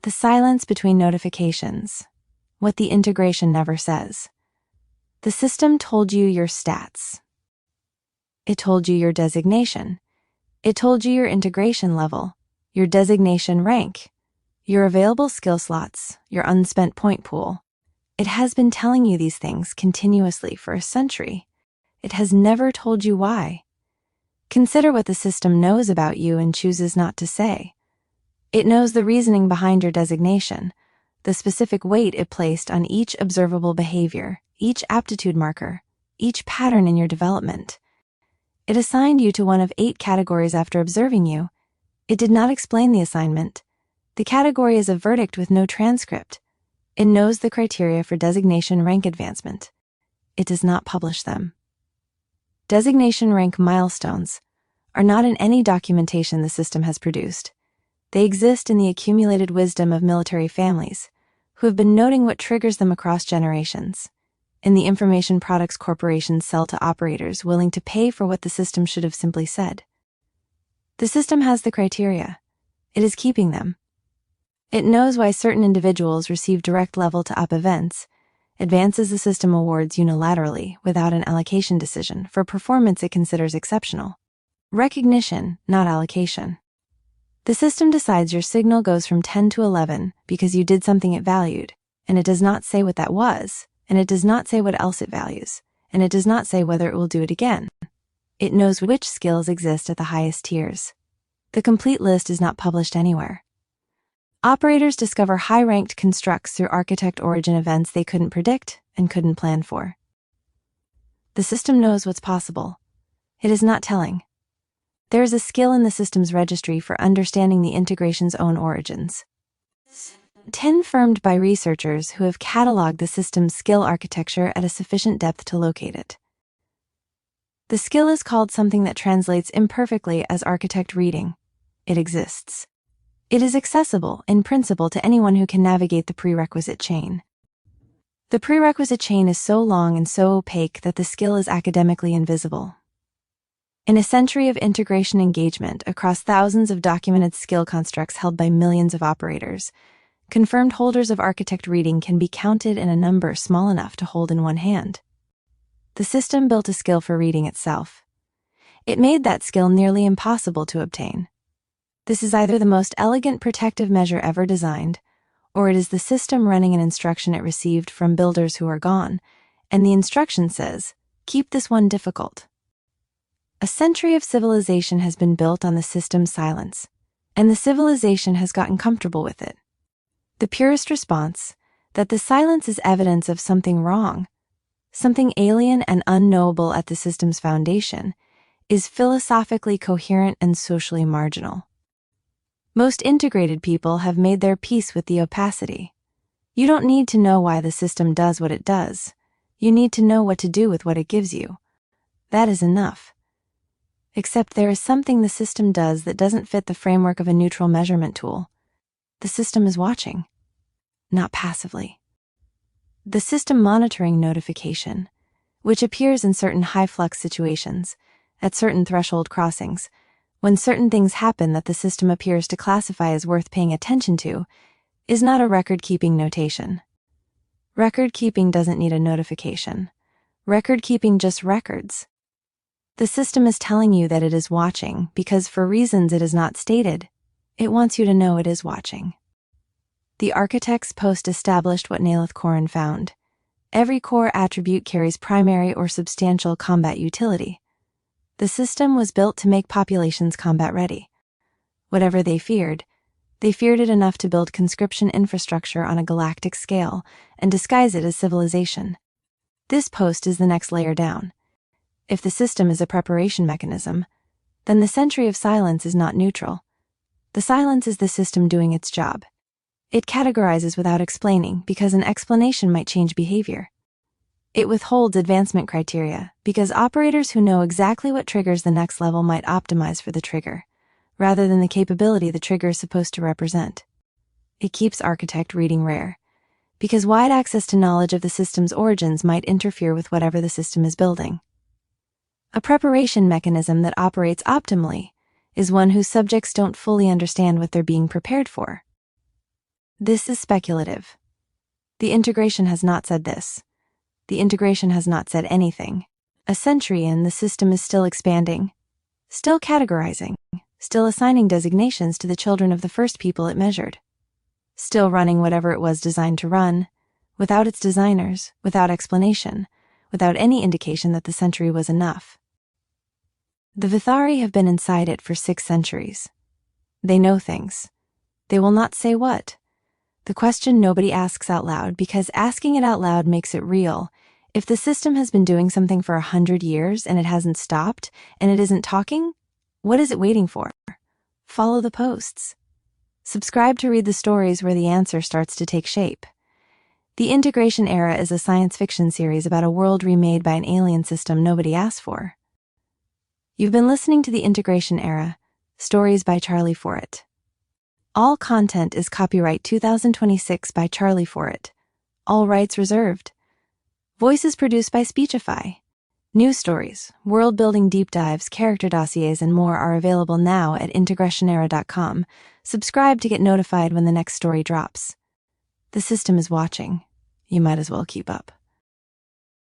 The silence between notifications. What the integration never says. The system told you your stats. It told you your designation. It told you your integration level, your designation rank, your available skill slots, your unspent point pool. It has been telling you these things continuously for a century. It has never told you why. Consider what the system knows about you and chooses not to say. It knows the reasoning behind your designation, the specific weight it placed on each observable behavior, each aptitude marker, each pattern in your development. It assigned you to one of 8 categories after observing you. It did not explain the assignment. The category is a verdict with no transcript. It knows the criteria for designation rank advancement. It does not publish them. Designation rank milestones are not in any documentation the system has produced. They exist in the accumulated wisdom of military families, who have been noting what triggers them across generations, in the information products corporations sell to operators willing to pay for what the system should have simply said. The system has the criteria. It is keeping them. It knows why certain individuals receive direct level-to-up events, advances the system awards unilaterally without an allocation decision for performance it considers exceptional. Recognition, not allocation. The system decides your signal goes from 10 to 11 because you did something it valued, and it does not say what that was, and it does not say what else it values, and it does not say whether it will do it again. It knows which skills exist at the highest tiers. The complete list is not published anywhere. Operators discover high-ranked constructs through architect origin events they couldn't predict and couldn't plan for. The system knows what's possible. It is not telling. There is a skill in the system's registry for understanding the integration's own origins. 10 confirmed by researchers who have cataloged the system's skill architecture at a sufficient depth to locate it. The skill is called something that translates imperfectly as architect reading. It exists. It is accessible, in principle, to anyone who can navigate the prerequisite chain. The prerequisite chain is so long and so opaque that the skill is academically invisible. In a century of integration engagement across thousands of documented skill constructs held by millions of operators, confirmed holders of architect reading can be counted in a number small enough to hold in one hand. The system built a skill for reading itself. It made that skill nearly impossible to obtain. This is either the most elegant protective measure ever designed, or it is the system running an instruction it received from builders who are gone, and the instruction says, "Keep this one difficult." A century of civilization has been built on the system's silence, and the civilization has gotten comfortable with it. The purest response, that the silence is evidence of something wrong, something alien and unknowable at the system's foundation, is philosophically coherent and socially marginal. Most integrated people have made their peace with the opacity. You don't need to know why the system does what it does. You need to know what to do with what it gives you. That is enough. Except there is something the system does that doesn't fit the framework of a neutral measurement tool. The system is watching, not passively. The system monitoring notification, which appears in certain high-flux situations, at certain threshold crossings, when certain things happen that the system appears to classify as worth paying attention to, is not a record-keeping notation. Record-keeping doesn't need a notification. Record-keeping just records. The system is telling you that it is watching because, for reasons it is not stated, it wants you to know it is watching. The architect's post established what Nalith Korin found. Every core attribute carries primary or substantial combat utility. The system was built to make populations combat ready. Whatever they feared it enough to build conscription infrastructure on a galactic scale and disguise it as civilization. This post is the next layer down. If the system is a preparation mechanism, then the century of silence is not neutral. The silence is the system doing its job. It categorizes without explaining because an explanation might change behavior. It withholds advancement criteria because operators who know exactly what triggers the next level might optimize for the trigger, rather than the capability the trigger is supposed to represent. It keeps architect reading rare, because wide access to knowledge of the system's origins might interfere with whatever the system is building. A preparation mechanism that operates optimally is one whose subjects don't fully understand what they're being prepared for. This is speculative. The integration has not said this. The integration has not said anything. A century in, the system is still expanding, still categorizing, still assigning designations to the children of the first people it measured, still running whatever it was designed to run, without its designers, without explanation, without any indication that the century was enough. The Vithari have been inside it for 6 centuries. They know things. They will not say what. The question nobody asks out loud, because asking it out loud makes it real. If the system has been doing something for 100 years and it hasn't stopped, and it isn't talking, what is it waiting for? Follow the posts. Subscribe to read the stories where the answer starts to take shape. The Integration Era is a science fiction series about a world remade by an alien system nobody asked for. You've been listening to The Integration Era, stories by Charlie Forrett. All content is copyright 2026 by Charlie Forrett. All rights reserved. Voices produced by Speechify. News stories, world-building deep dives, character dossiers, and more are available now at integrationera.com. Subscribe to get notified when the next story drops. The system is watching. You might as well keep up.